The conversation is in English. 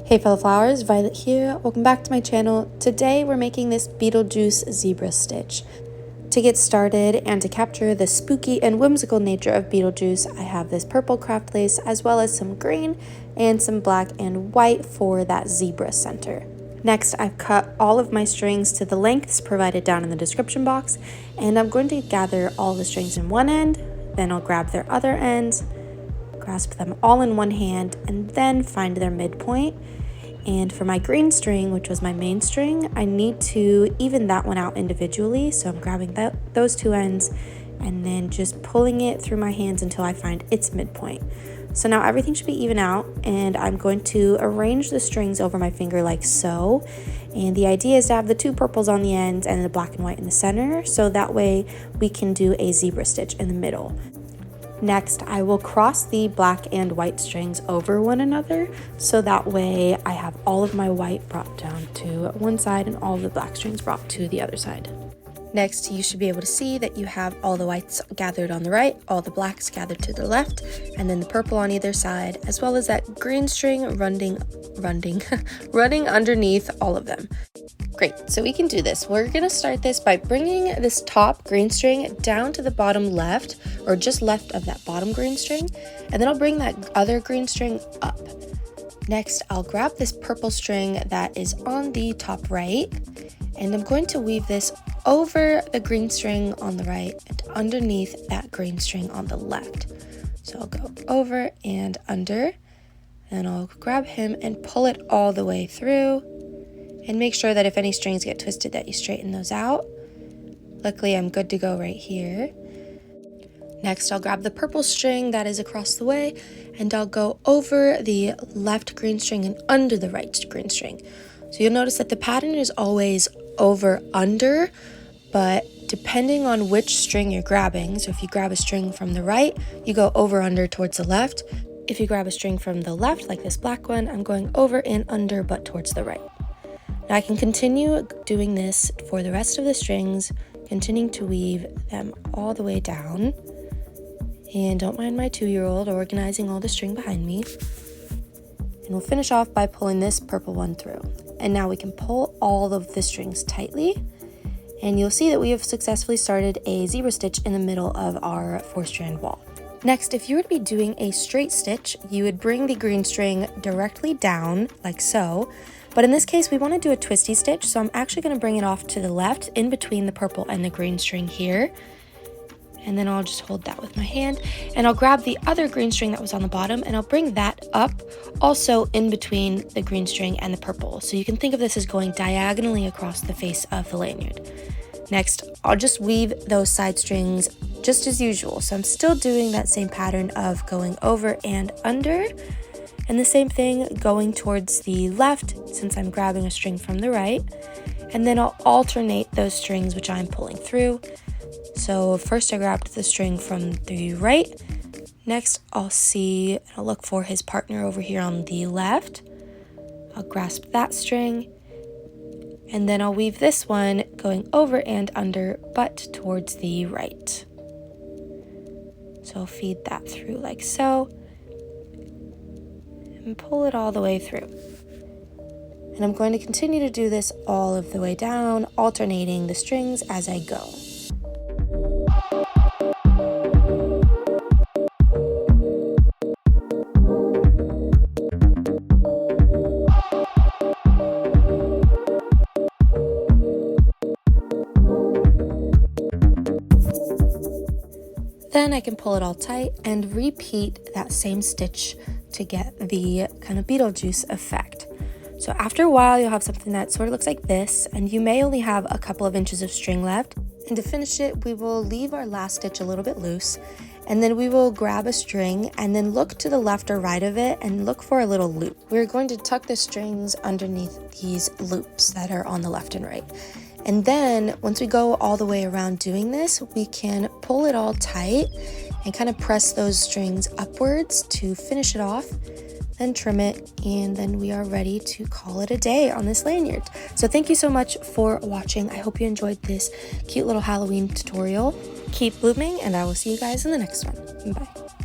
Hey fellow flowers, Violet here. Welcome back to my channel. Today we're making this Beetlejuice zebra stitch. To get started and to capture the spooky and whimsical nature of Beetlejuice, I have this purple craft lace as well as some green and some black and white for that zebra center. Next, I've cut all of my strings to the lengths provided down in the description box, and I'm going to gather all the strings in one end, then I'll grab their other ends, grasp them all in one hand, and then find their midpoint. And for my green string, which was my main string, I need to even that one out individually. So I'm grabbing those two ends and then just pulling it through my hands until I find its midpoint. So now everything should be even out, and I'm going to arrange the strings over my finger like so. And the idea is to have the two purples on the ends and the black and white in the center, so that way we can do a zebra stitch in the middle. Next, I will cross the black and white strings over one another, so that way I have all of my white brought down to one side and all of the black strings brought to the other side. Next, you should be able to see that you have all the whites gathered on the right, all the blacks gathered to the left, and then the purple on either side, as well as that green string running underneath all of them. Great, so we can do this. We're gonna start this by bringing this top green string down to the bottom left, or just left of that bottom green string, and then I'll bring that other green string up. Next, I'll grab this purple string that is on the top right, and I'm going to weave this over the green string on the right and underneath that green string on the left. So I'll go over and under, and I'll grab him and pull it all the way through. And make sure that if any strings get twisted that you straighten those out. Luckily, I'm good to go right here. Next, I'll grab the purple string that is across the way, and I'll go over the left green string and under the right green string. So you'll notice that the pattern is always over under, but depending on which string you're grabbing, so if you grab a string from the right, you go over under towards the left. If you grab a string from the left, like this black one, I'm going over and under, but towards the right. Now I can continue doing this for the rest of the strings, continuing to weave them all the way down. And don't mind my 2-year-old organizing all the string behind me. And we'll finish off by pulling this purple one through. And now we can pull all of the strings tightly. And you'll see that we have successfully started a zebra stitch in the middle of our 4-strand wall. Next, if you were to be doing a straight stitch, you would bring the green string directly down like so. But in this case, we want to do a twisty stitch, so I'm actually going to bring it off to the left in between the purple and the green string here. And then I'll just hold that with my hand, and I'll grab the other green string that was on the bottom, and I'll bring that up also in between the green string and the purple. So you can think of this as going diagonally across the face of the lanyard. Next, I'll just weave those side strings just as usual. So I'm still doing that same pattern of going over and under. And the same thing going towards the left since I'm grabbing a string from the right. And then I'll alternate those strings which I'm pulling through. So first I grabbed the string from the right. Next I'll look for his partner over here on the left. I'll grasp that string. And then I'll weave this one going over and under but towards the right. So I'll feed that through like so. And pull it all the way through. And I'm going to continue to do this all of the way down, alternating the strings as I go. Then I can pull it all tight and repeat that same stitch to get the kind of Beetlejuice effect. So after a while, you'll have something that sort of looks like this, and you may only have a couple of inches of string left. And to finish it, we will leave our last stitch a little bit loose, and then we will grab a string and then look to the left or right of it and look for a little loop. We're going to tuck the strings underneath these loops that are on the left and right. And then once we go all the way around doing this, we can pull it all tight and kind of press those strings upwards to finish it off, then trim it, and then we are ready to call it a day on this lanyard. So thank you so much for watching. I hope you enjoyed this cute little Halloween tutorial. Keep blooming, and I will see you guys in the next one. Bye.